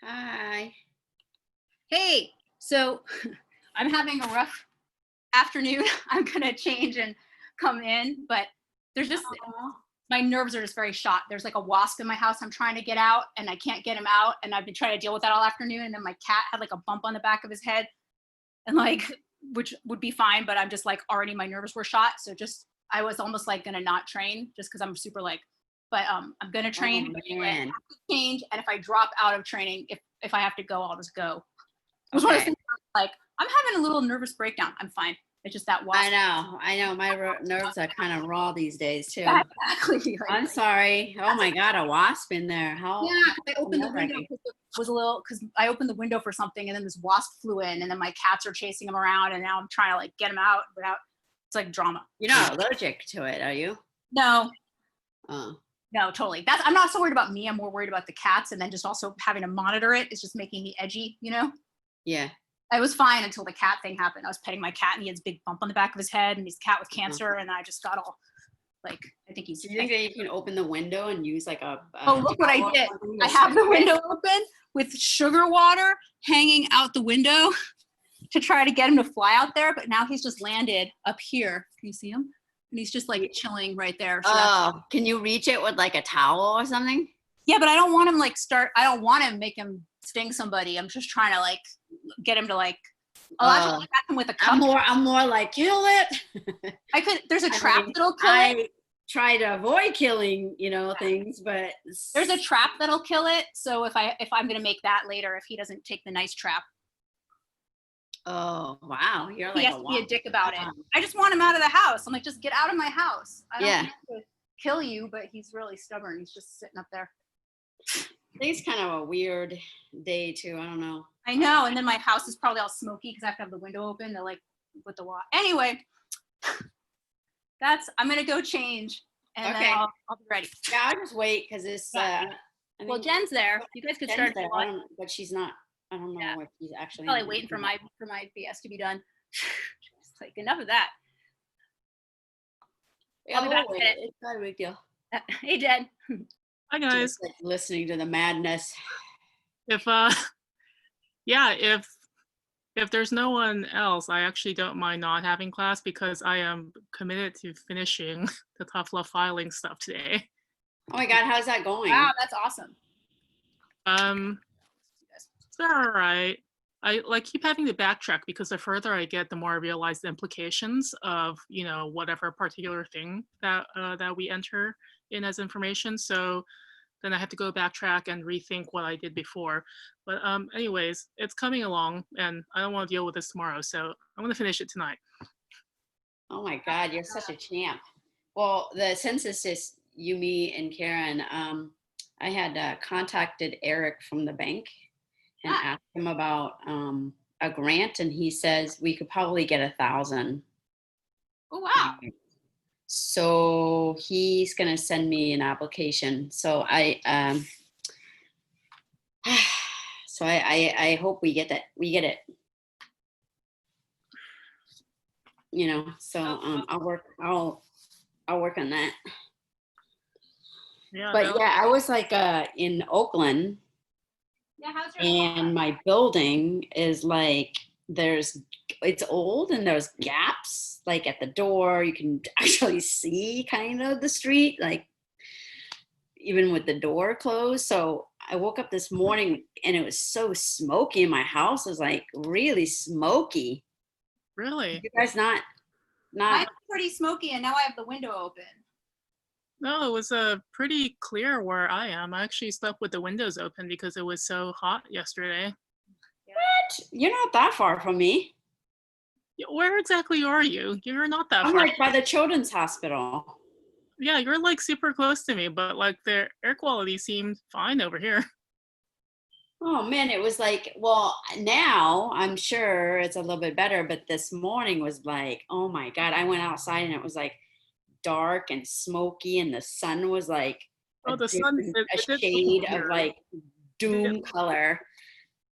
Hi. Hey, so I'm having a rough afternoon. I'm gonna change and come in, but there's just my nerves are just very shot. There's like a wasp in my house I'm trying to get out and I can't get him out, and I've been trying to deal with that all afternoon. And then my cat had like a bump on the back of his head, and like which would be fine, but I'm just like already my nerves were shot. So just I was almost like gonna not train just because I'm super like, but I'm gonna train. Oh, But anyway, I have man. to change, and if I drop out of training, if I have to go, I'll just go. It was one of those Okay. things where, like, I'm having a little nervous breakdown. I'm fine. It's just that wasp. I know. My nerves are kind of raw these days too. Exactly. Like, I'm sorry. Oh my God, a wasp in there. How yeah, 'cause I opened the window nerve-wracking. because it was a little, because I opened the window for something, and then this wasp flew in, and then my cats are chasing him around, and now I'm trying to like get him out without. It's like drama. You're not allergic to it, are you? No, Oh, no, totally. That's I'm not so worried about me. I'm more worried about the cats, and then just also having to monitor it is just making me edgy. yeah. I was fine until the cat thing happened. I was petting my cat, and he had this big bump on the back of his head, and he's a cat with cancer, and I just got all like, I think he's. Do you think that you can open the window and use like a Oh, look what I towel or did. something I to have the squish it? window open with sugar water hanging out the window to try to get him to fly out there, but now he's just landed up here. Can you see him? And he's just like chilling right there. So Oh, can you reach it with like a towel or something? yeah, but I don't want him like I don't want him make him sting somebody. I'm just trying to like get him to like. I'll actually attack him with a cup. I'm more like kill it. I could. There's a I trap mean, that'll kill it. I try to avoid killing, things, but There's a trap that'll kill it. So if I'm gonna make that later, if he doesn't take the nice trap, oh wow, you're he like has a to be a dick about it. wow. I just want him out of the house. I'm like, just get out of my house. I don't Yeah. want to kill you, but he's really stubborn. He's just sitting up there. Today's kind of a weird day too. I don't know. I know. And then my house is probably all smoky because I have to have the window open to like with the water. Anyway, I'm gonna go change, and then I'll be ready. Yeah, I'll just wait because this. Well, Jen's there. You guys could start. there, but she's not. I don't know what she's actually. Probably waiting for my BS to be done. It's like enough of that. Yeah, I'll be back in a minute. It's not a big deal. Hey, Jen. Hi guys. Just like listening to the madness. If if there's no one else, I actually don't mind not having class because I am committed to finishing the tough love filing stuff today. Oh my God, how's that going? Wow, that's awesome. It's all right. I like keep having to backtrack because the further I get, the more I realize the implications of whatever particular thing that that we enter in as information. So then I have to go backtrack and rethink what I did before. But anyways, it's coming along, and I don't want to deal with this tomorrow, so I'm gonna finish it tonight. Oh my God, you're such a champ. Well, since it's just you, me, and Karen, I had contacted Eric from the bank and asked him about a grant, and he says we could probably get 1,000. Oh wow. So he's gonna send me an application. So I hope we get that. We get it. So I'll work on that. Yeah. But yeah, I was like in Oakland. Yeah, how's your And my building is like it's old and there's gaps like at the door. You can actually see kind of the street, like even with the door closed. So I woke up this morning and it was so smoky. My house was like really smoky. Really? You guys not Mine's pretty smoky, and now I have the window open. No, it was pretty clear where I am. I actually slept with the windows open because it was so hot yesterday. What? You're not that far from me. Where exactly are you? You're not that I'm far. like by the children's hospital. Yeah, you're like super close to me, but like the air quality seemed fine over here. Oh man, it was like, well, now I'm sure it's a little bit better, but this morning was like, oh my God, I went outside and it was like dark and smoky and the sun was like The sun a shade of like doom color.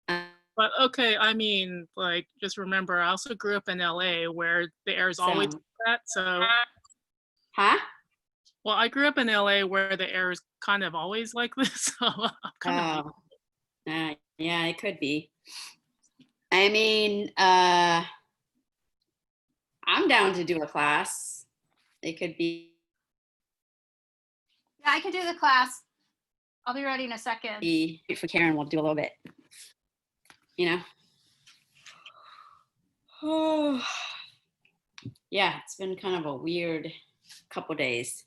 But okay, I mean, like, just remember, I also grew up in LA where the air is always like that. So, huh? Well, I grew up in LA where the air is kind of always like this. So I'm kind of. Yeah, it could be. I mean, I'm down to do a class. It could be Yeah, I can do the class. I'll be ready in a second. for Karen. We'll do a little bit. You know. Oh, yeah, it's been kind of a weird couple days.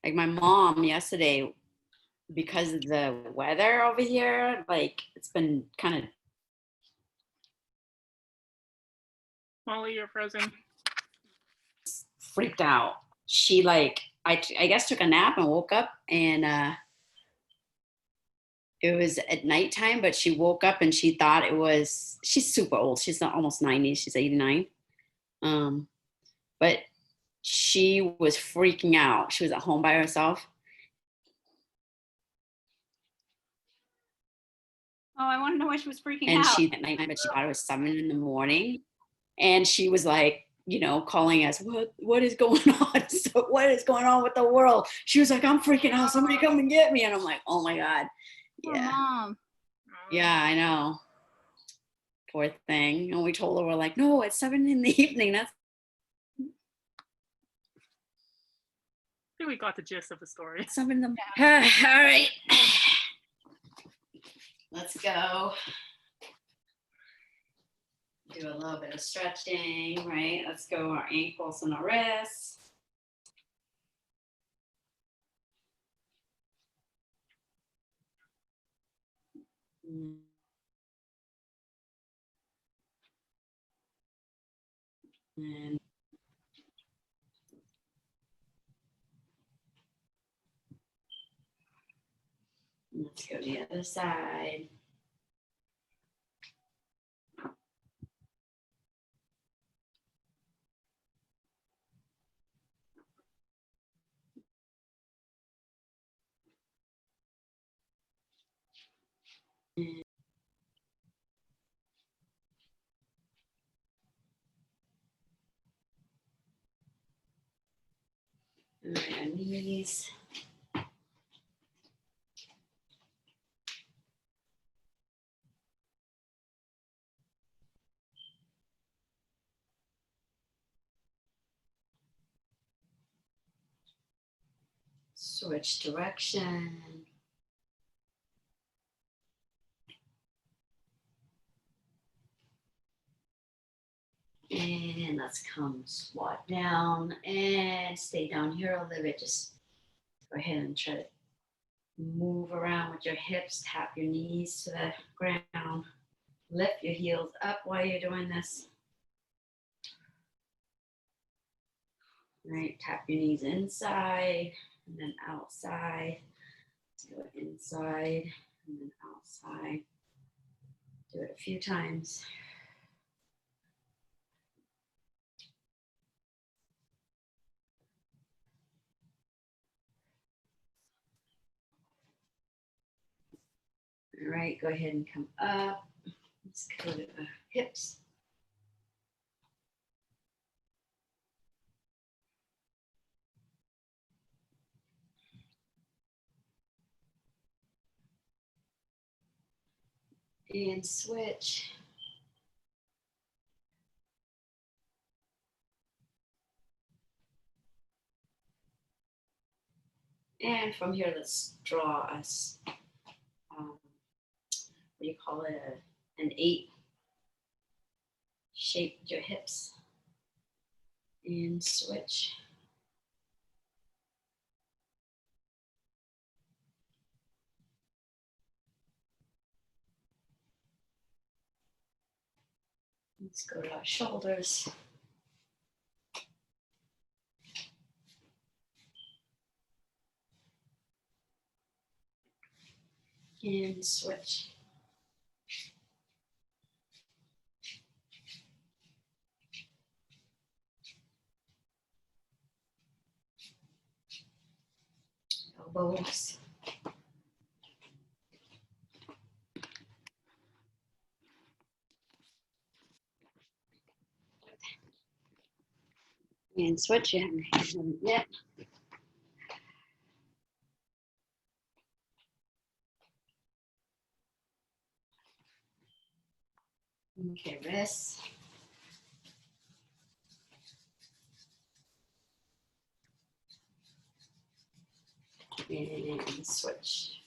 Like my mom yesterday, because of the weather over here, like it's been kind of Mollii, you're frozen. freaked out. She like I guess took a nap and woke up, and it was at nighttime, but she woke up and she thought it was, she's super old. She's not almost 90, she's 89. But she was freaking out. She was at home by herself. Oh, I want to know why she was freaking And out. she at nighttime, but she thought it was 7 in the morning. And she was like, you know, calling us, what is going on? So what is going on with the world? She was like, I'm freaking out. Somebody come and get me. And I'm like, oh my God. Poor Yeah. mom. Yeah, I know. Poor thing. And we told her, we're like, no, it's 7 in the evening. That's I think we got the gist of the story. 7 in the morning. All right. Let's go. Do a little bit of stretching, right? Let's go our ankles and our wrists. And let's go to the other side. And our knees. Switch direction. And let's come squat down and stay down here a little bit. Just go ahead and try to move around with your hips, tap your knees to the ground, lift your heels up while you're doing this. Right, tap your knees inside and then outside. Let's go inside and then outside. Do it a few times. All right, go ahead and come up. Let's go to the hips. And switch. And from here, let's draw us, what do you call it, an 8 shape with your hips. And switch. Let's go to our shoulders. And switch. Elbows. And switch. You haven't yet. Okay, wrists. And switch.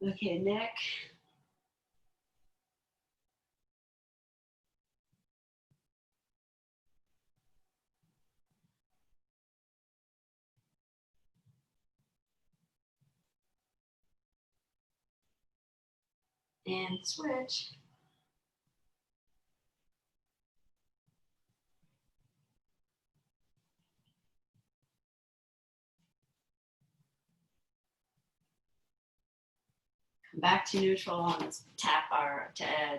Okay, neck. And switch. Come back to neutral and let's tap our,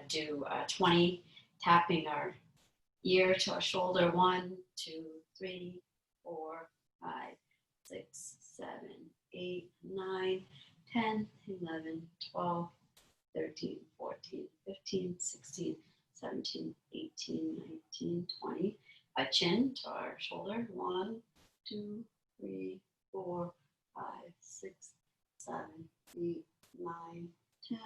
do 20, tapping our ear to our shoulder. 1, 2, 3, 4, 5, 6, 7, 8, 9, 10, 11, 12, 13, 14, 15, 16, 17, 18, 19, 20. A chin to our shoulder. 1, 2, 3, 4, 5, 6, 7, 8, 9, 10,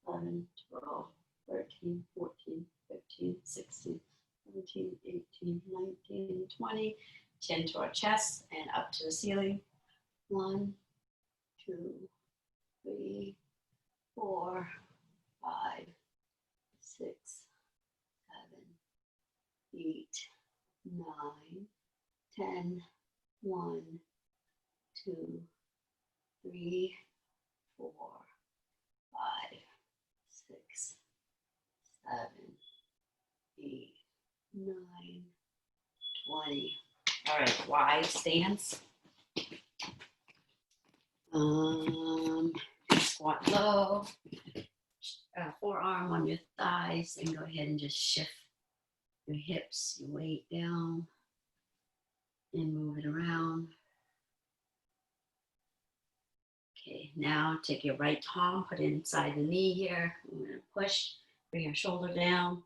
11, 12, 13, 14, 15, 16, 17, 18, 19, 20. Chin to our chest and up to the ceiling. 1, 2, 3, 4, 5, 6, 7, 8, 9, 10, 1, 2, 3, 4, 5, 6, 7, 8, 9, 20. All right, wide stance. Squat low. Forearm on your thighs, and go ahead and just shift your hips, your weight down, and move it around. Okay, now take your right palm, put it inside the knee here. We're going to push, bring your shoulder down,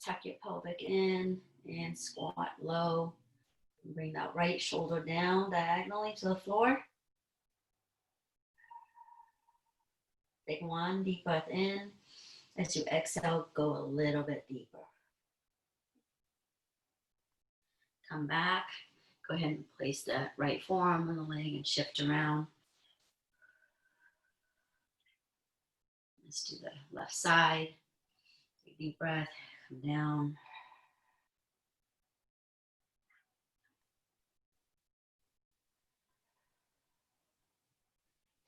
tuck your pelvic in, and squat low. Bring that right shoulder down diagonally to the floor. Take one deep breath in. As you exhale, go a little bit deeper. Come back. Go ahead and place the right forearm on the leg and shift around. Let's do the left side. Take a deep breath. Come down.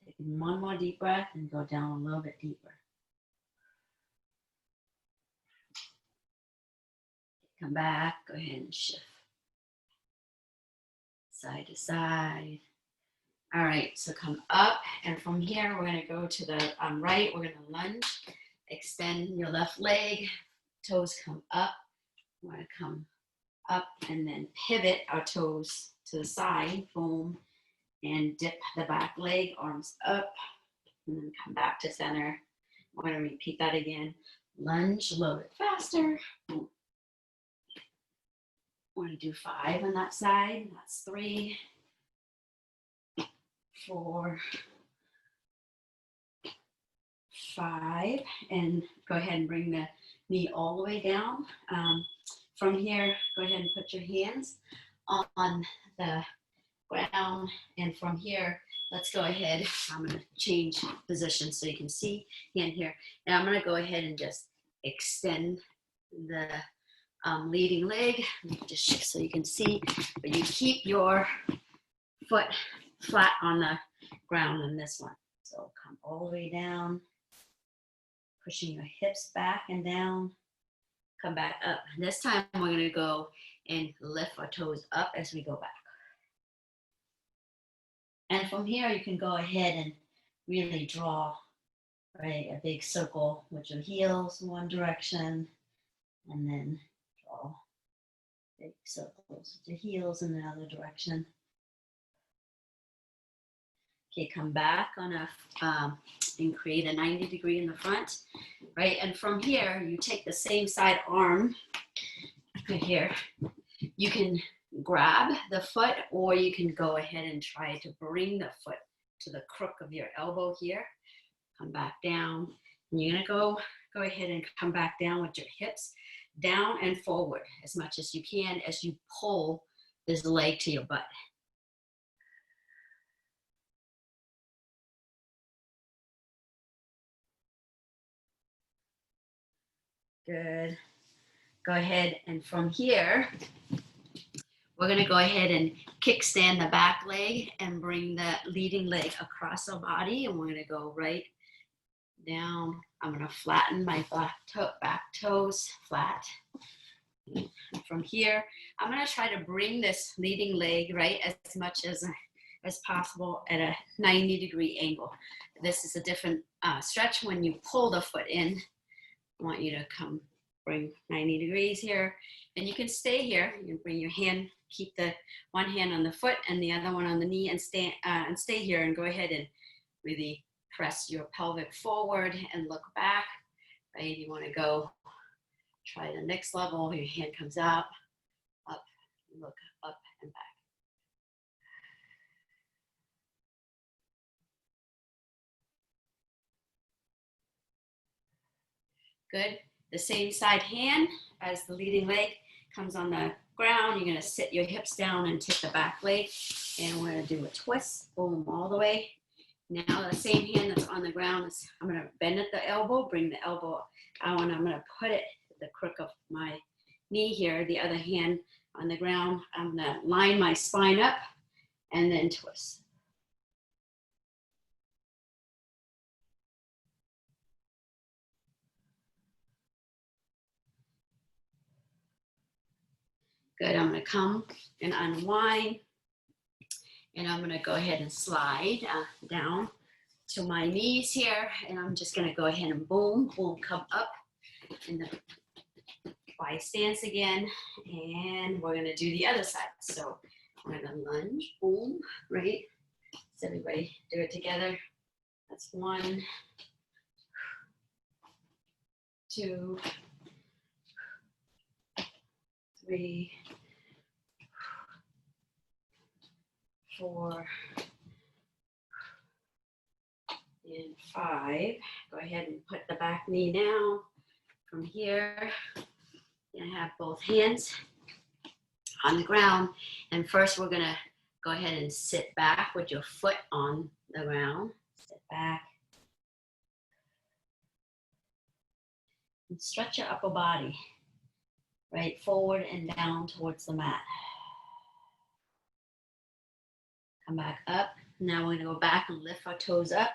Take one more deep breath and go down a little bit deeper. Come back. Go ahead and shift side to side. All right, so come up, and from here we're going to go to the right. We're going to lunge, extend your left leg, toes come up. We're going to come up and then pivot our toes to the side, boom, and dip the back leg, arms up, and then come back to center. We're going to repeat that again. Lunge a little bit faster. We're going to do 5 on that side. That's 3, 4, 5, and go ahead and bring the knee all the way down. From here, go ahead and put your hands on the ground, and from here, let's go ahead. I'm going to change position so you can see hand here. Now I'm going to go ahead and just extend the leading leg, just shift so you can see, but you keep your foot flat on the ground on this one. So come all the way down, pushing your hips back and down, come back up. And this time we're going to go and lift our toes up as we go back. And from here you can go ahead and really draw, right, a big circle with your heels in one direction, and then draw big circles with your heels in the other direction. Okay, come back on a, and create a 90-degree in the front, right? And from here, you take the same side arm right here. You can grab the foot, or you can go ahead and try to bring the foot to the crook of your elbow here. Come back down. And you're gonna go ahead and come back down with your hips down and forward as much as you can as you pull this leg to your butt. Good. Go ahead, and from here, we're gonna go ahead and kickstand the back leg and bring the leading leg across our body, and we're gonna go right down. I'm gonna flatten my back toes flat. From here, I'm gonna try to bring this leading leg right as much as possible at a 90-degree angle. This is a different stretch when you pull the foot in. I want you to bring 90 degrees here, and you can stay here. You can bring your hand, keep the one hand on the foot and the other one on the knee, and stay here, and go ahead and really press your pelvic forward and look back, right? You want to go try the next level. Your hand comes out, up, look up and back. Good. The same side hand as the leading leg comes on the ground. You're going to sit your hips down and take the back leg, and we're going to do a twist, boom, all the way. Now the same hand that's on the ground, I'm going to bend at the elbow, bring the elbow out, and I'm going to put it at the crook of my knee here. The other hand on the ground, I'm going to line my spine up and then twist. Good. I'm going to come and unwind, and I'm going to go ahead and slide down to my knees here, and I'm just going to go ahead and boom, boom, come up in the Y stance again, and we're going to do the other side. So we're going to lunge, boom, right? So everybody do it together. That's 1, 2, 3, 4, and 5. Go ahead and put the back knee down. From here, you're gonna have both hands on the ground. And first we're gonna go ahead and sit back with your foot on the ground. Sit back. And stretch your upper body, right, forward and down towards the mat. Come back up. Now we're gonna go back and lift our toes up.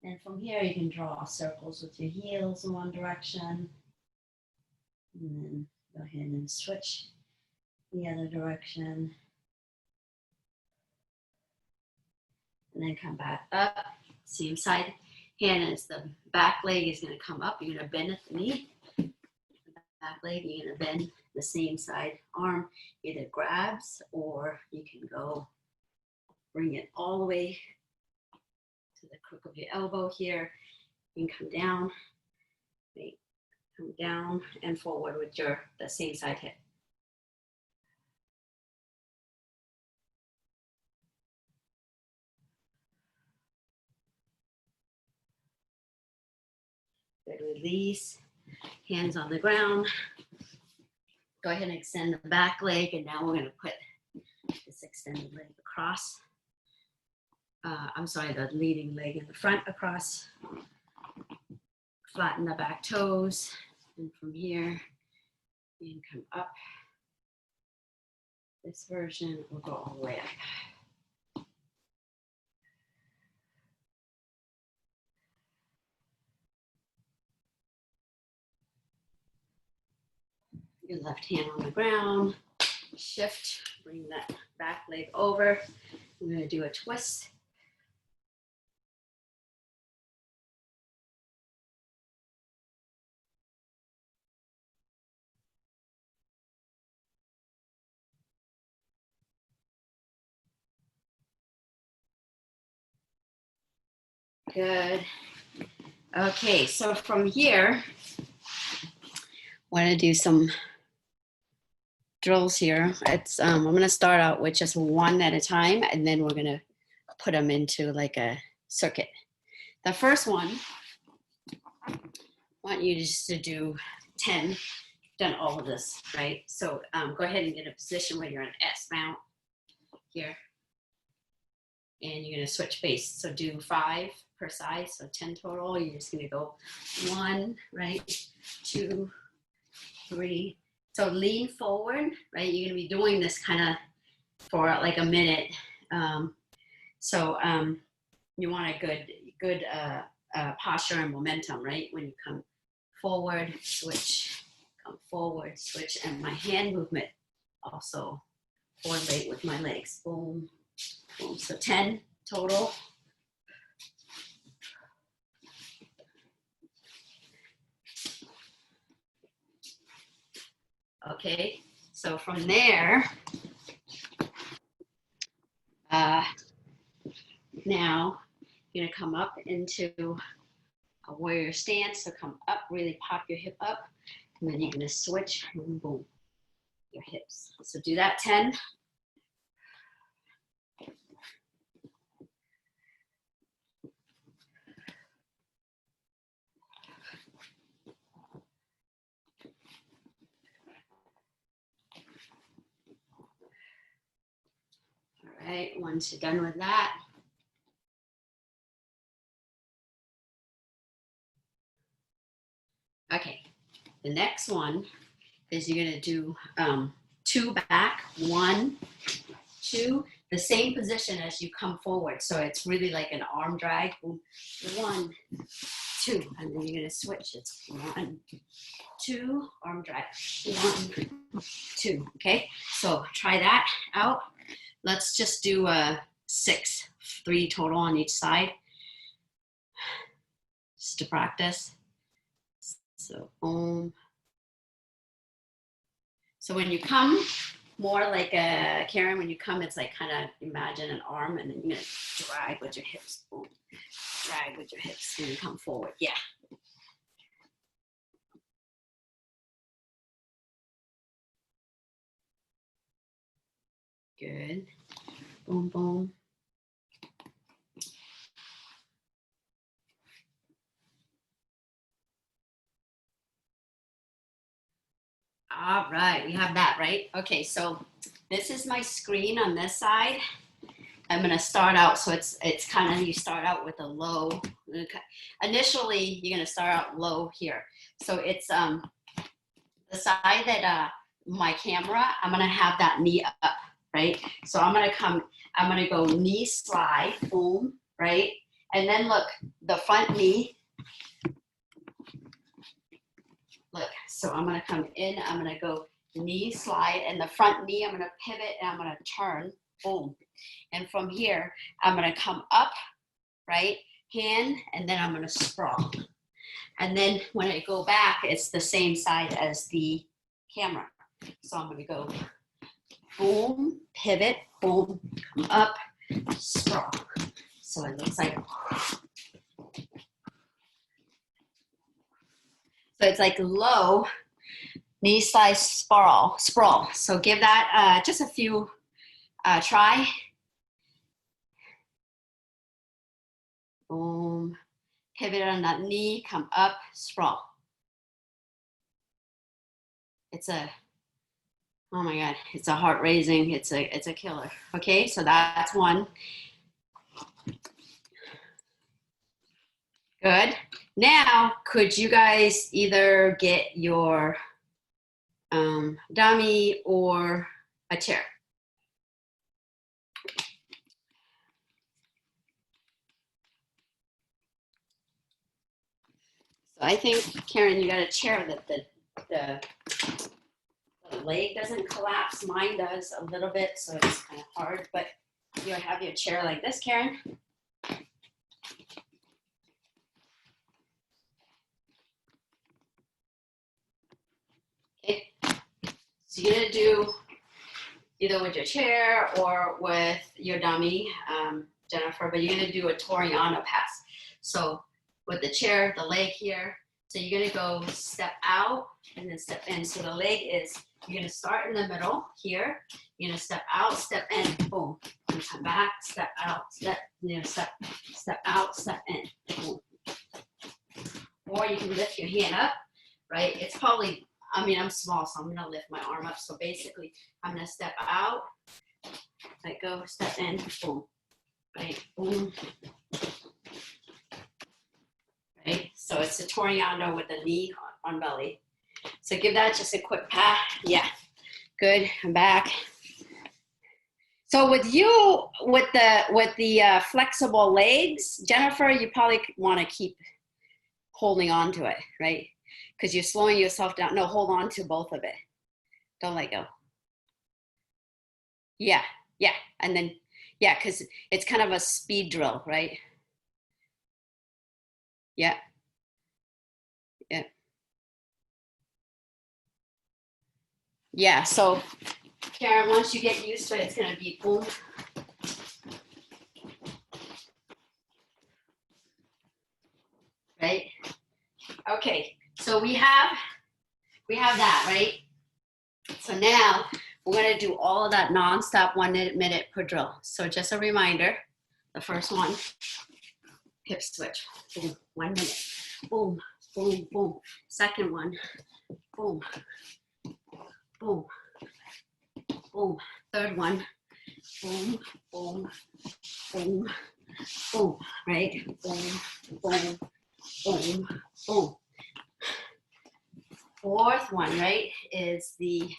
And from here, you can draw circles with your heels in one direction. And then go ahead and switch the other direction. And then come back up. Same side hand as the back leg is going to come up. You're going to bend at the knee. The back leg, you're going to bend the same side arm. Either grabs, or you can go bring it all the way to the crook of your elbow here. You can come down, right? Come down and forward with the same side hip. Good, release, hands on the ground. Go ahead and extend the back leg, and now we're going to put this extended leg across. The leading leg in the front across. Flatten the back toes, and from here, you can come up. This version will go all the way up. Your left hand on the ground, shift, bring that back leg over. We're going to do a twist. Good. Okay, so from here, I want to do some drills here. It's I'm going to start out with just one at a time, and then we're going to put them into like a circuit. The first one, I want you just to do 10. Done all of this, right? So go ahead and get a position where you're in S mount here. And you're going to switch base. So do 5 per side, so 10 total. You're just going to go 1, right? 2, 3. So lean forward, right? You're going to be doing this kind of for like a minute. You want a good posture and momentum, right? When you come forward, switch, come forward, switch, and my hand movement also coordinate with my legs. Boom, boom. So 10 total. Okay, so from there, now you're gonna come up into a warrior stance. So come up, really pop your hip up, and then you're gonna switch, and boom, your hips. So do that 10. All right, once you're done with that, okay, the next one is you're gonna do 2 back, 1, 2, the same position as you come forward. So it's really like an arm drag. 1, 2, and then you're gonna switch. It's 1, 2, arm drag, 1, 2. Okay, so try that out. Let's just do 6, 3 total on each side, just to practice. So boom. So when you come, more like a Karen, when you come, it's like kind of imagine an arm, and then you're gonna drag with your hips. Boom. Drag with your hips and you come forward. Yeah. Good. Boom, boom. All right, we have that, right? Okay, so this is my screen on this side. I'm gonna start out, so it's kind of, you start out with a low. Okay. Initially, you're gonna start out low here. So it's the side that my camera, I'm gonna have that knee up, right? So I'm gonna go knee slide, boom, right? And then look, the front knee, look, so I'm gonna come in, I'm gonna go knee slide, and the front knee, I'm gonna pivot, and I'm gonna turn, boom. And from here, I'm gonna come up, right, hand, and then I'm gonna sprawl. And then when I go back, it's the same side as the camera. So I'm gonna go boom, pivot, boom, come up, sprawl. So it looks like, so it's like low, knee slide, sprawl. So give that just a few try. Boom, pivot on that knee, come up, sprawl. Oh my God, it's a heart raising, it's a killer. Okay, so that's one. Good. Now, could you guys either get your dummy or a chair? So I think, Karen, you got a chair that the leg doesn't collapse. Mine does a little bit, so it's kind of hard, but you have your chair like this, Karen. Okay, so you're gonna do either with your chair or with your dummy, Jennifer, but you're gonna do a Toriano Pass. So with the chair, the leg here, so you're gonna go step out and then step in. So the leg is You're gonna start in the middle here. You're gonna step out, step in, boom. And come back, step out, step, step out, step in, boom. Or you can lift your hand up, right? It's probably, I mean, I'm small, so I'm gonna lift my arm up. So basically, I'm gonna step out, like go, step in, boom, right, boom. Right, so it's a Toriano with the knee on belly. So give that just a quick pat. Yeah, good. I'm back. So with you, with the flexible legs, Jennifer, you probably want to keep holding on to it, right? Because you're slowing yourself down. No, hold on to both of it. Don't let go. Yeah, yeah, and then yeah, because it's kind of a speed drill, right? Yeah, yeah. Yeah, so Karen, once you get used to it, it's gonna be boom. Right? Okay, so we have that, right? So now we're gonna do all of that nonstop 1 minute per drill. So just a reminder, the first one, hip switch, boom, 1 minute, boom, boom, boom. Second one, boom, boom, boom. Third one, boom, boom, boom, boom, right? Boom, boom, boom, boom. Fourth one, right, is the,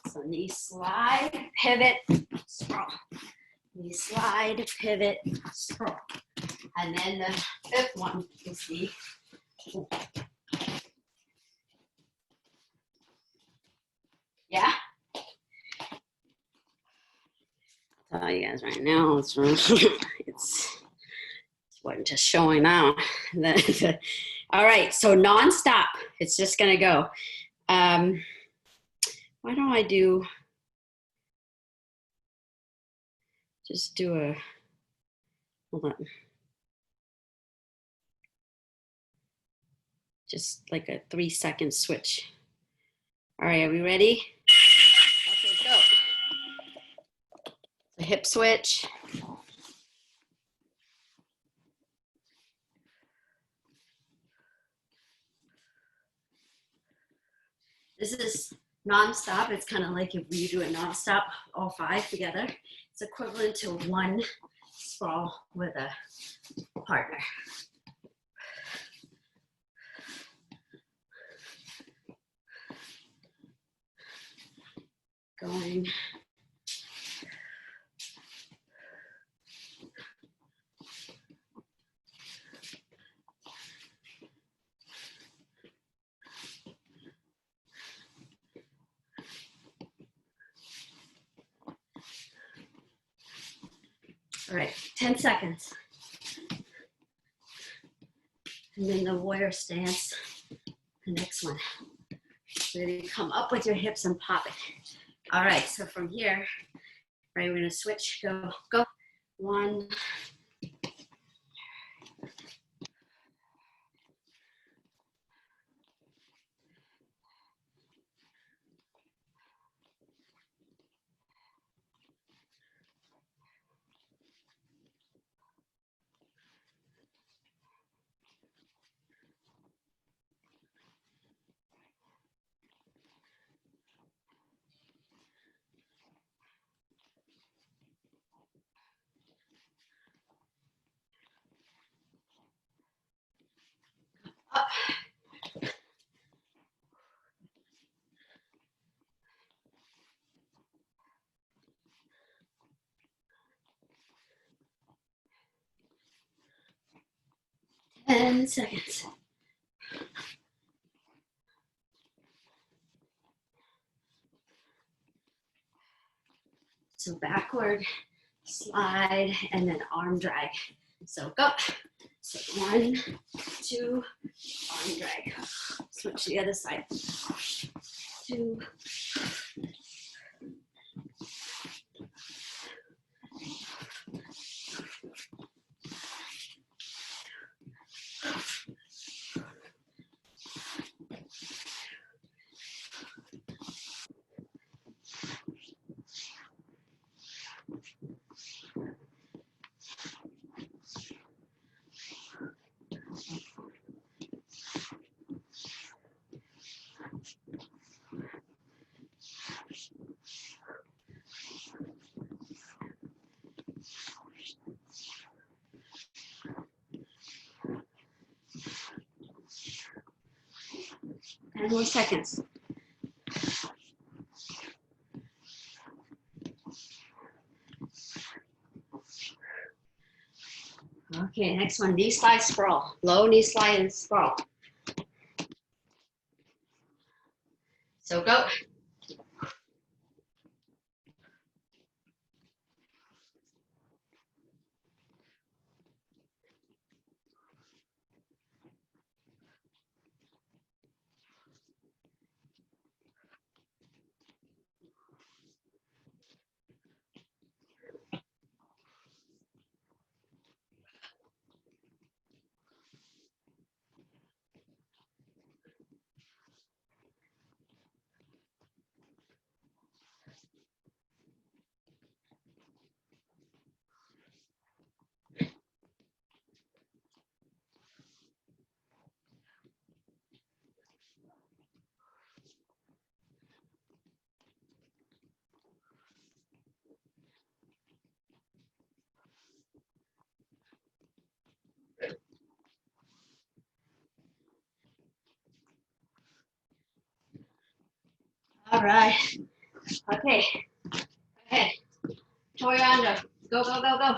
so knee slide, pivot, scroll. Knee slide, pivot, scroll. And then the fifth one is the, yeah? I'll tell you guys right now, it's what just showing now. All right, so nonstop. It's just gonna go. Why don't I just do a, hold on. Just like a 3-second switch. All right, are we ready? Okay, go. The hip switch. This is nonstop. It's kind of like if you do it nonstop, all 5 together. It's equivalent to 1 sprawl with a partner. Going. All right, 10 seconds. And then the warrior stance, the next one. Really come up with your hips and pop it. All right, so from here, right, we're gonna switch, go, go. 1, up. Ten seconds. So backward, slide, and then arm drag. So go. So 1, 2, arm drag. Switch to the other side. 2. 10 more seconds. Okay, next one, knee slide sprawl. Low knee slide and sprawl. So go. All right. Okay. Ahead. Toriano. Go, go, go, go.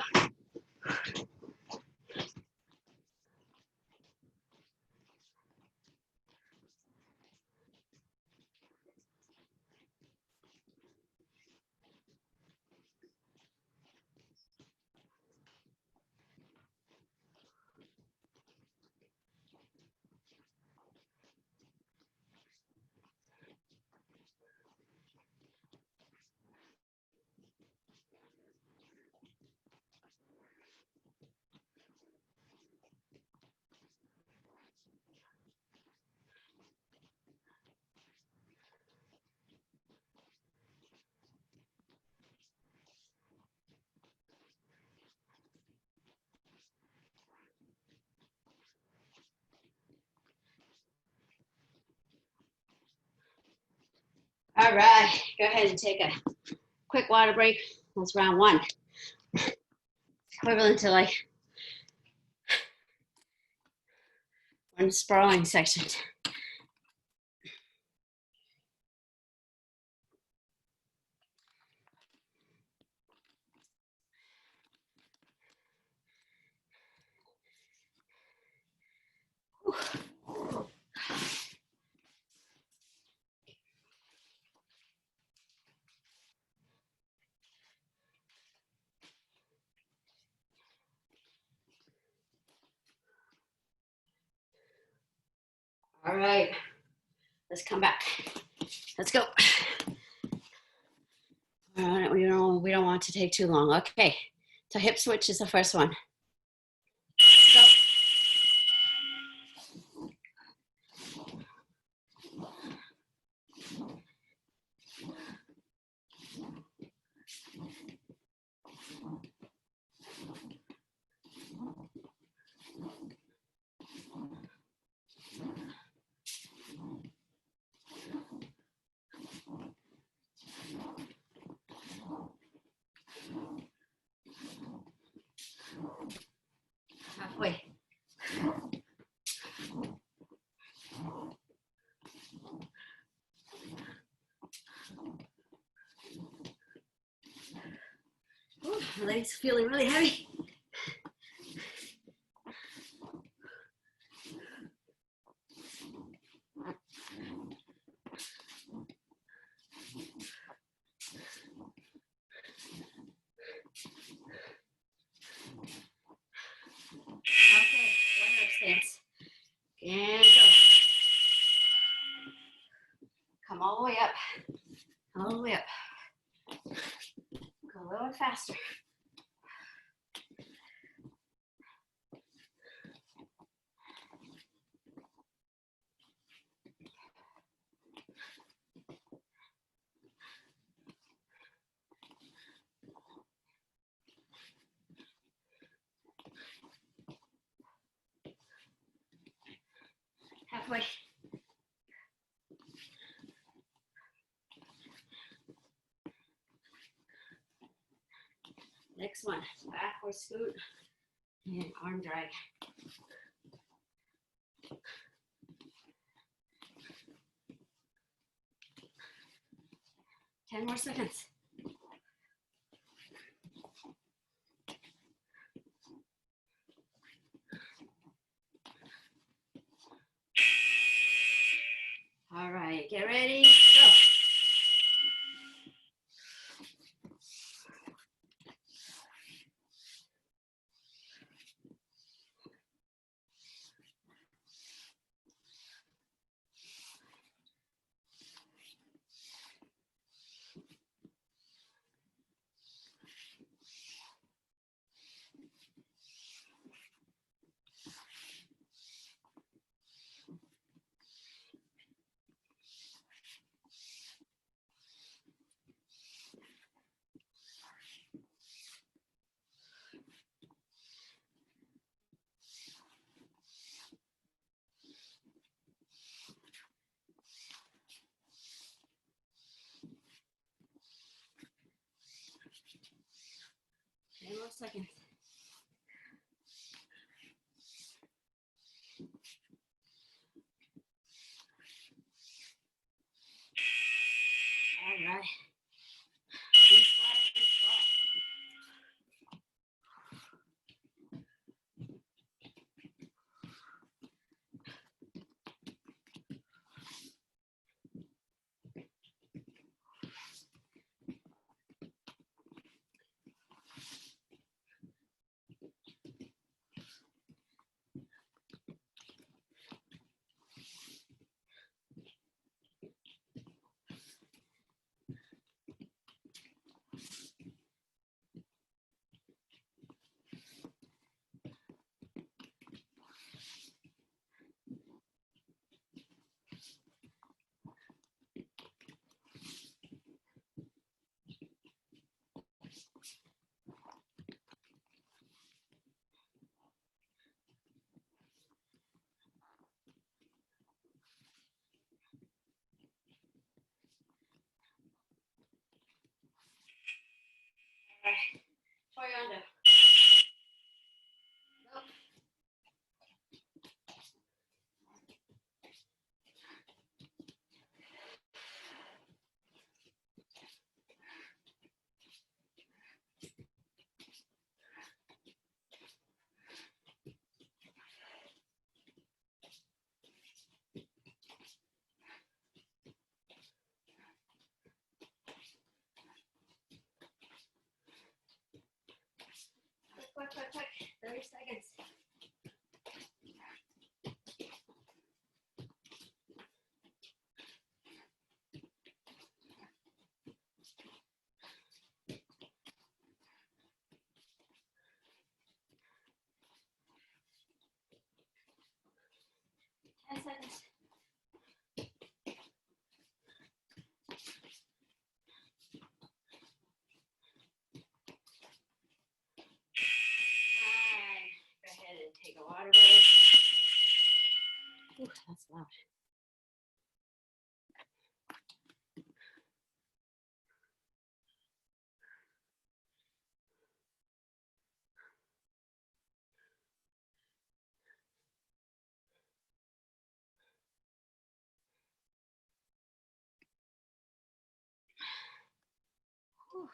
All right. Go ahead and take a quick water break. That's round one. Equivalent to like one sprawling section. All right, let's come back. Let's go. All right, we don't want to take too long. Okay, so hip switch is the first one. Go. Halfway. Ooh, my legs feeling really heavy. Okay, one more stance. And go. Come all the way up. All the way up. Go a little faster. Halfway. Next one, backward scoot and arm drag. 10 more seconds. All right, get ready, go. More seconds. All right. Deep dive and stop. Toriano. Nope. Quick. 30 seconds. Seconds. Go ahead and take a water break. Ooh, that's loud. Whew.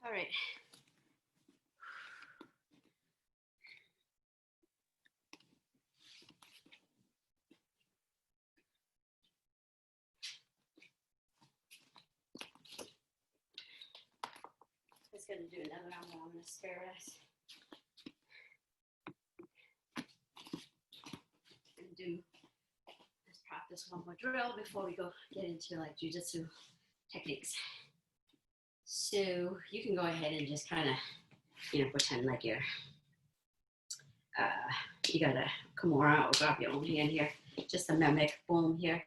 All right. Just gonna do another round, but I'm gonna spare us. And let's practice one more drill before we go get into like jiu-jitsu techniques. So you can go ahead and just kind of, pretend like you're, you got a Kimura or grab your own hand here, just a mimic, boom here.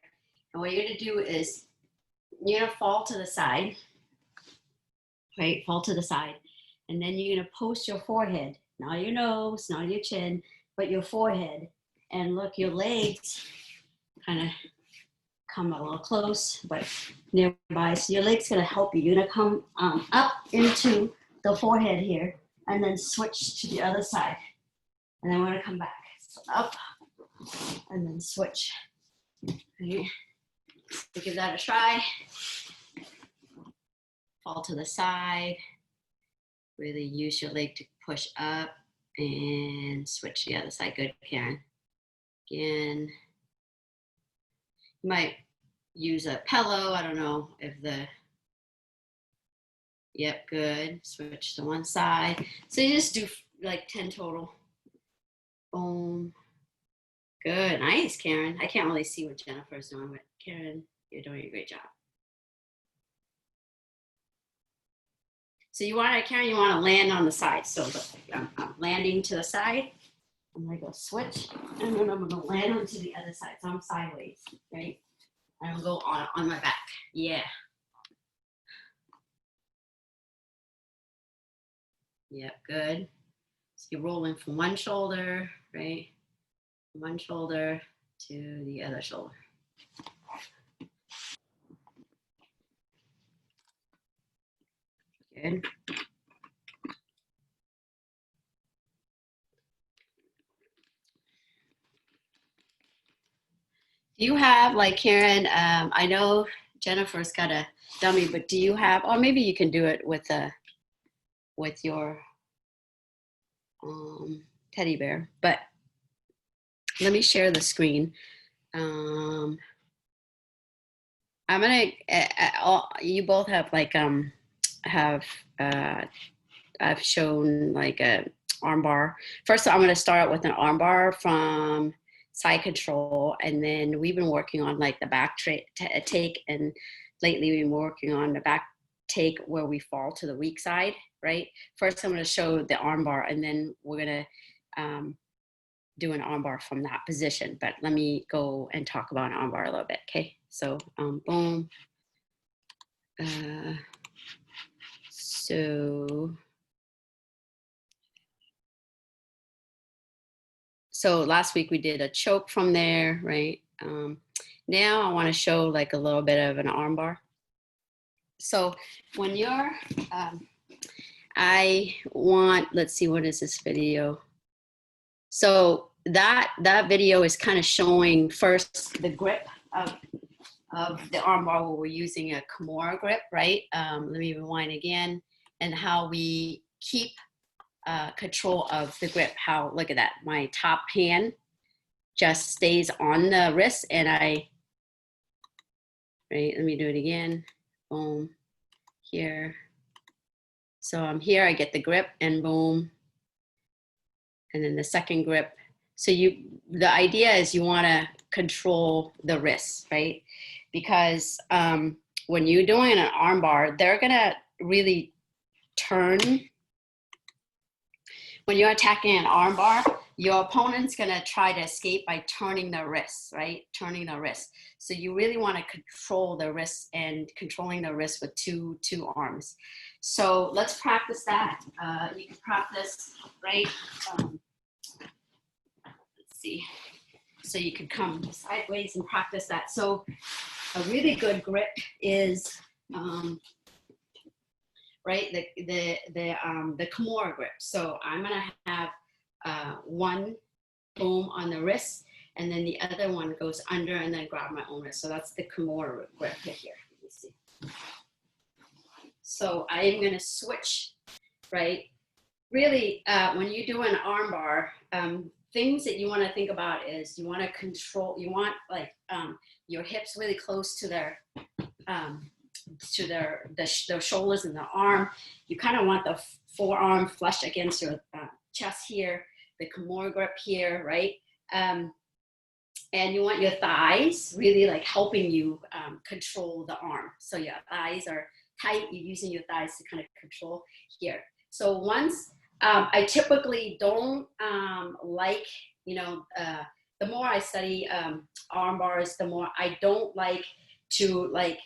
And what you're gonna do is you're gonna fall to the side, right? Fall to the side. And then you're gonna post your forehead, not your nose, not your chin, but your forehead. And look, your legs kind of come a little close, but nearby. So your leg's gonna help you. You're gonna come up into the forehead here and then switch to the other side. And then we're gonna come back. So up and then switch. Okay. So give that a try. Fall to the side. Really use your leg to push up and switch to the other side. Good, Karen. Again. You might use a pillow. I don't know if yep, good. Switch to one side. So you just do like 10 total. Boom. Good, nice, Karen. I can't really see what Jennifer's doing, but Karen, you're doing a great job. So Karen, you want to land on the side. So I'm landing to the side. I'm gonna go switch, and then I'm gonna land onto the other side. So I'm sideways, right? And I'm gonna go on my back. Yeah. Yep, good. So you're rolling from one shoulder, right? From one shoulder to the other shoulder. Good. Do you have, like, Karen, I know Jennifer's got a dummy, but do you have, or maybe you can do it with your teddy bear, but let me share the screen. I'm gonna, you both have like, I've shown like a armbar. First, I'm gonna start with an armbar from side control, and then we've been working on like the back take, and lately we've been working on the back take where we fall to the weak side, right? First, I'm gonna show the armbar, and then we're gonna do an armbar from that position. But let me go and talk about an armbar a little bit, okay? So, boom. So last week we did a choke from there, right? Now I want to show like a little bit of an armbar. So when you're, let's see, what is this video? So that video is kind of showing first the grip of the armbar where we're using a Kimura grip, right? Let me rewind again, and how we keep control of the grip. How, look at that, my top hand just stays on the wrist, and right, let me do it again. Boom, here. So I'm here, I get the grip, and boom. And then the second grip. So the idea is you want to control the wrist, right? Because when you're doing an armbar, they're gonna really turn. When you're attacking an armbar, your opponent's gonna try to escape by turning their wrists, right? Turning the wrist. So you really want to control the wrist, and controlling the wrist with two arms. So let's practice that. You can practice, right? Let's see. So you could come sideways and practice that. So a really good grip is, right, the Kimura grip. So I'm gonna have one boom on the wrist, and then the other one goes under and then grab my own wrist. So that's the Kimura grip right here. Let me see. So I am gonna switch, right? Really, when you do an armbar, things that you want to think about is you want to control, you want like your hips really close to their shoulders and the arm. You kind of want the forearm flush against your chest here, the Kimura grip here, right? And you want your thighs really like helping you control the arm. So your thighs are tight, you're using your thighs to kind of control here. So once, I typically don't like, you know, the more I study arm bars, the more I don't like to like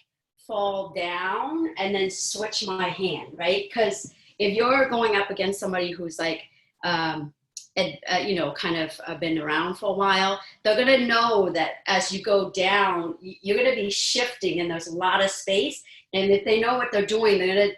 fall down and then switch my hand, right? Because if you're going up against somebody who's like, you know, kind of been around for a while, they're going to know that as you go down, you're going to be shifting and there's a lot of space. And if they know what they're doing, they're going to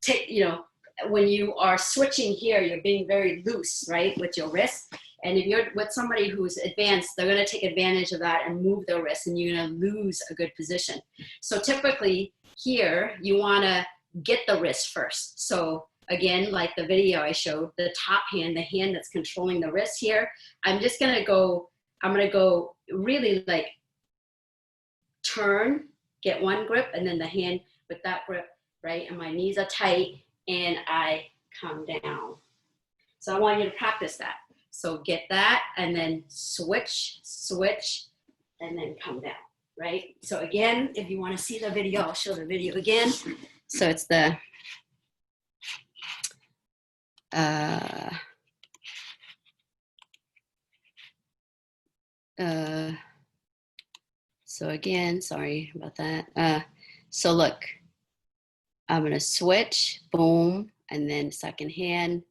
take, you know, when you are switching here, you're being very loose, right, with your wrist. And if you're with somebody who's advanced, they're going to take advantage of that and move their wrist, and you're going to lose a good position. So typically here, you want to get the wrist first. So again, like the video I showed, the top hand, the hand that's controlling the wrist here, I'm just going to go, I'm going to go really like turn, get one grip, and then the hand with that grip, right? And my knees are tight, and I come down. So I want you to practice that. So get that, and then switch, switch, and then come down, right? So again, if you want to see the video, I'll show the video again. So it's the, so again, sorry about that. So look, I'm gonna switch, boom, and then second hand,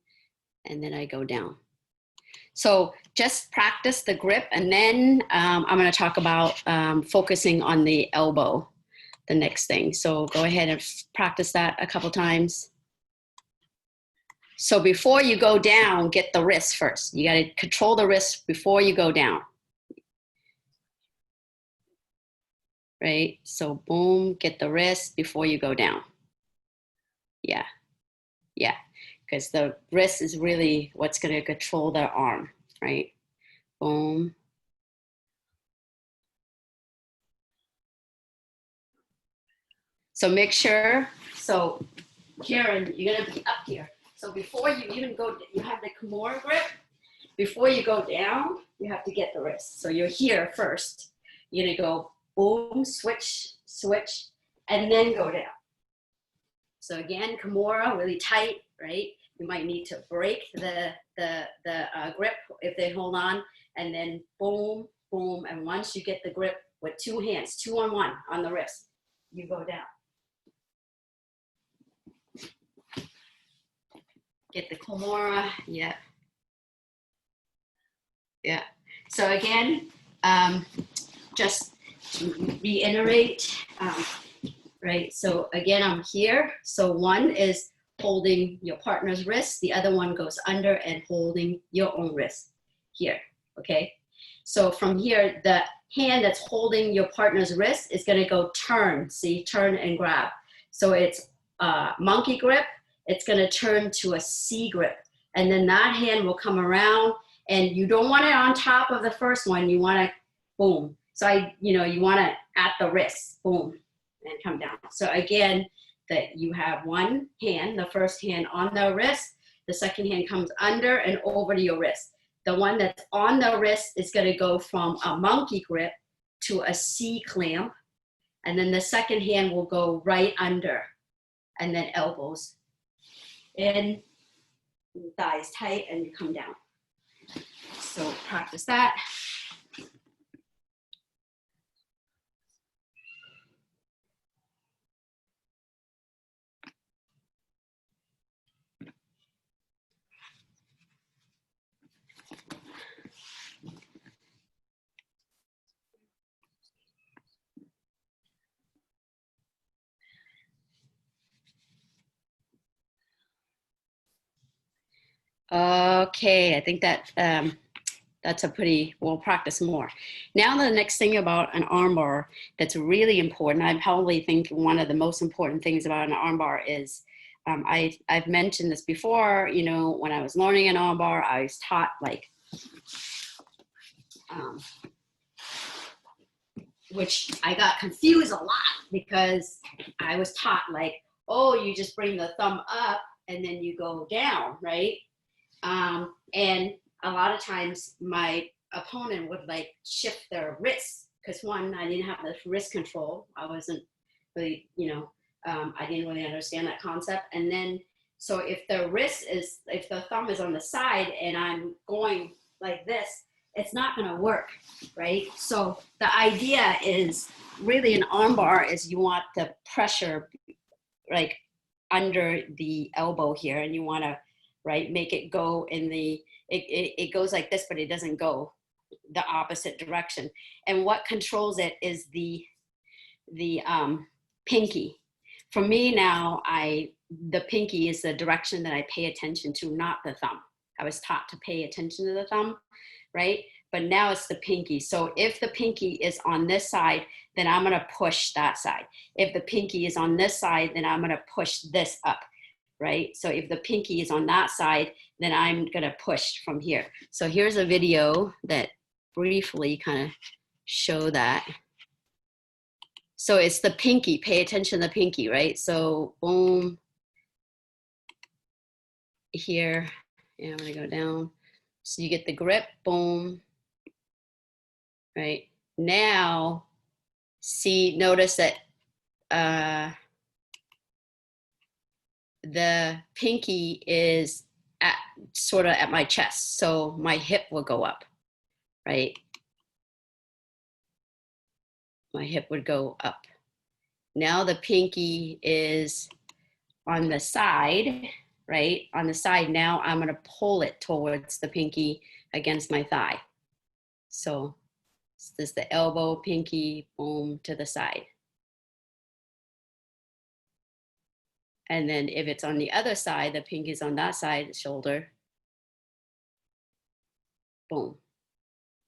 and then I go down. So just practice the grip, and then I'm gonna talk about focusing on the elbow, the next thing. So go ahead and practice that a couple times. So before you go down, get the wrist first. You gotta control the wrist before you go down. Right, so boom, get the wrist before you go down. Yeah, yeah, because the wrist is really what's gonna control the arm, right? Boom. So make sure, so Karen, you're gonna be up here. So before you even go, you have the Kimura grip. Before you go down, you have to get the wrist. So you're here first. You're gonna go boom, switch, switch, and then go down. So again, Kimura, really tight, right? You might need to break the grip if they hold on, and then boom, boom, and once you get the grip with two hands, 2 on 1 on the wrist, you go down. Get the Kimura, yeah. Yeah, so again, just to reiterate, right? So again, I'm here. So one is holding your partner's wrist. The other one goes under and holding your own wrist here, okay? So from here, the hand that's holding your partner's wrist is gonna go turn, see, turn and grab. So it's monkey grip, it's gonna turn to a C grip. And then that hand will come around, and you don't want it on top of the first one, you wanna, boom. So you wanna at the wrist, boom, and come down. So again, that you have one hand, the first hand on the wrist, the second hand comes under and over to your wrist. The one that's on the wrist is gonna go from a monkey grip to a C clamp, and then the second hand will go right under, and then elbows in, thighs tight, and you come down. So practice that. Okay, I think that that's a pretty, we'll practice more. Now the next thing about an armbar that's really important, I probably think one of the most important things about an armbar is, I've mentioned this before, you know, when I was learning an armbar, I was taught like, which I got confused a lot because I was taught like, oh, you just bring the thumb up and then you go down, right? And a lot of times my opponent would like shift their wrists because one, I didn't have the wrist control. I wasn't really, you know, I didn't really understand that concept. And then, so if the thumb is on the side and I'm going like this, it's not going to work, right? So the idea is really an armbar is you want the pressure like under the elbow here, and you want to, right, make it go in the, it goes like this, but it doesn't go the opposite direction. And what controls it is the pinky. For me now, the pinky is the direction that I pay attention to, not the thumb. I was taught to pay attention to the thumb, right? But now it's the pinky. So if the pinky is on this side, then I'm gonna push that side. If the pinky is on this side, then I'm gonna push this up, right? So if the pinky is on that side, then I'm gonna push from here. So here's a video that briefly kind of show that. So it's the pinky, pay attention to the pinky, right? So boom, here, and I'm gonna go down. So you get the grip, boom, right? Now, notice that the pinky is sort of at my chest. So my hip will go up, right? My hip would go up. Now the pinky is on the side, right? On the side, now I'm gonna pull it towards the pinky against my thigh. So this is the elbow, pinky, boom, to the side. And then if it's on the other side, the pinky's on that side, shoulder, boom.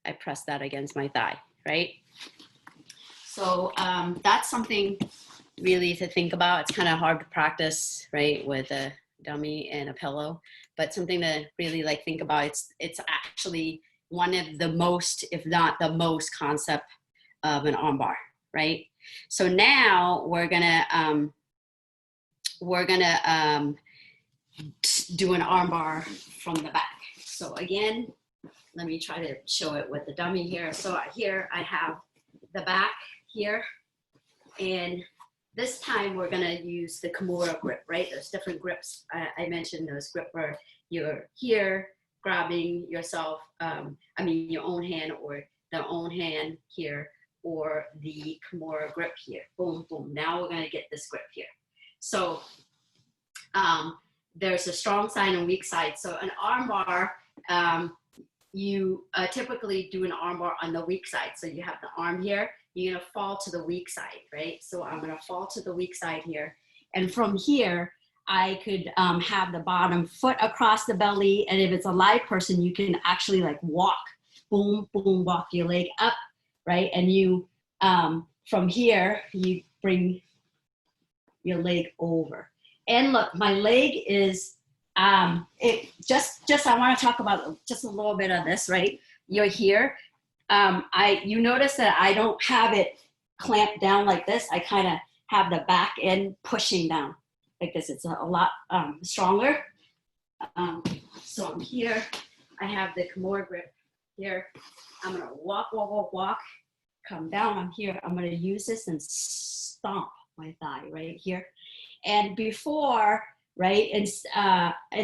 I press that against my thigh, right? So that's something really to think about. It's kind of hard to practice, right, with a dummy and a pillow, but something to really like think about. It's actually one of the most, if not the most, concept of an armbar, right? So now we're gonna do an armbar from the back. So again, let me try to show it with the dummy here. So here I have the back here, and this time we're gonna use the Kimura grip, right? There's different grips. I mentioned those grip where you're here grabbing yourself, your own hand, or the own hand here, or the Kimura grip here. Boom, boom. Now we're gonna get this grip here. So there's a strong side and weak side. So an armbar, you typically do an armbar on the weak side. So you have the arm here, you're gonna fall to the weak side, right? So I'm gonna fall to the weak side here. And from here, I could have the bottom foot across the belly. And if it's a live person, you can actually like walk, boom, boom, walk your leg up, right? And you, from here, you bring your leg over. And look, my leg is, I want to talk about just a little bit of this, right? You're here. You notice that I don't have it clamped down like this. I kind of have the back end pushing down like this. It's a lot stronger. So I'm here. I have the Kimura grip here. I'm gonna walk, walk, walk, walk, come down. I'm here. I'm gonna use this and stomp my thigh right here. And before, right, in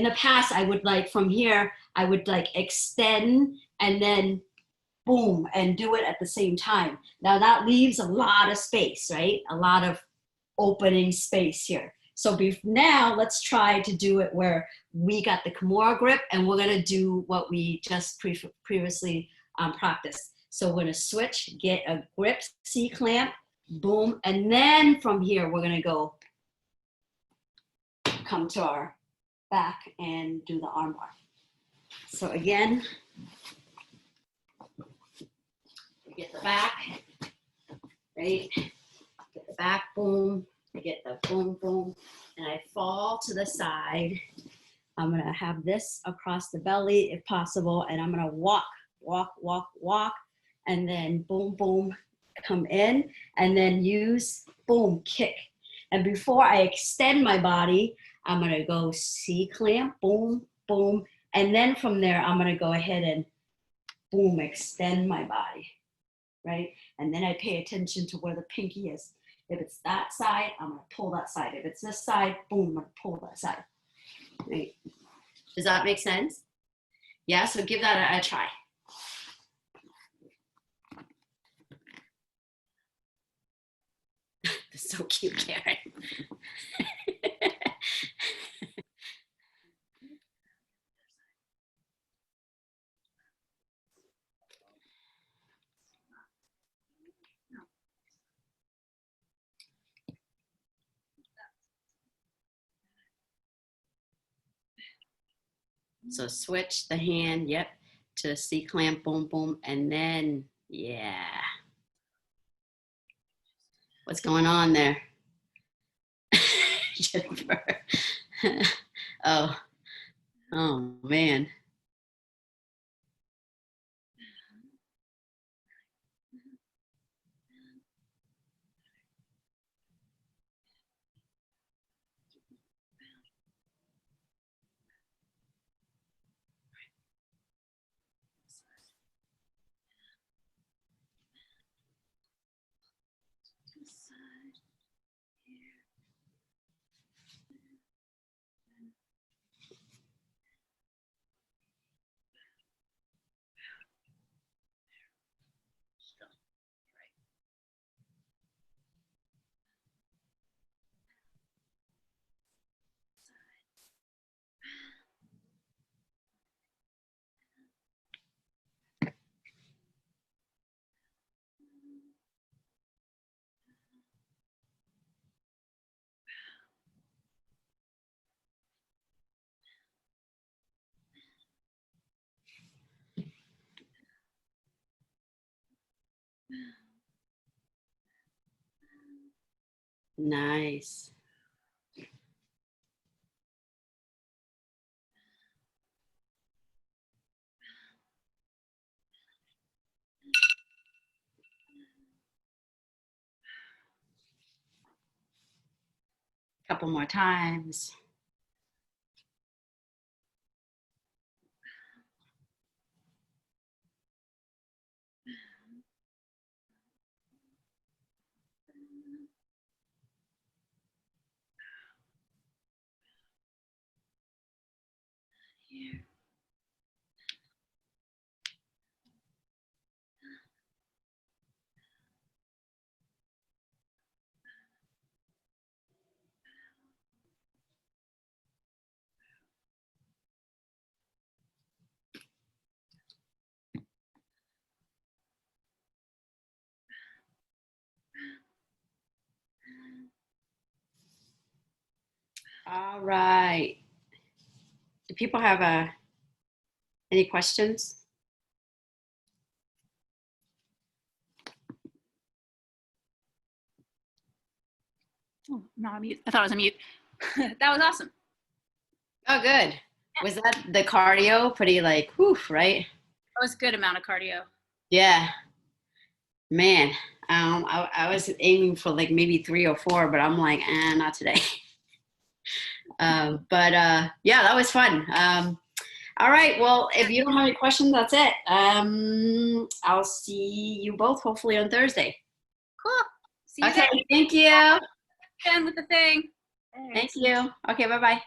the past, I would like from here, I would like extend and then boom, and do it at the same time. Now that leaves a lot of space, right? A lot of opening space here. So now let's try to do it where we got the Kimura grip, and we're gonna do what we just previously practiced. So we're gonna switch, get a grip, C-clamp, boom, and then from here, we're gonna go come to our back and do the armbar. So again, get the back, right? Get the back, boom. I get the boom, boom, and I fall to the side. I'm gonna have this across the belly if possible, and I'm gonna walk, walk, walk, walk, and then boom, boom, come in, and then use, boom, kick. And before I extend my body, I'm gonna go C-clamp, boom, boom, and then from there, I'm gonna go ahead and boom, extend my body, right? And then I pay attention to where the pinky is. If it's that side, I'm gonna pull that side. If it's this side, boom, I'm gonna pull that side. Right. Does that make sense? Yeah, so give that a try. That's so cute, Karen. So switch the hand, yep, to C clamp, boom, boom, and then, yeah. What's going on there? Jennifer. Oh, oh man. Nice. Couple more times. All right. Do people have any questions? Oh, not on mute. I thought I was on mute. That was awesome. Oh, good. Was that the cardio? Pretty like, whew, right? That was a good amount of cardio. Yeah. Man, I was aiming for like maybe 3 or 4, but I'm like, not today. Yeah, that was fun. All right. Well, if you don't have any questions, that's it. I'll see you both hopefully on Thursday. Cool. See you Okay. then. Thank you. Done with the thing. Thank you. Okay. Bye-bye. Bye.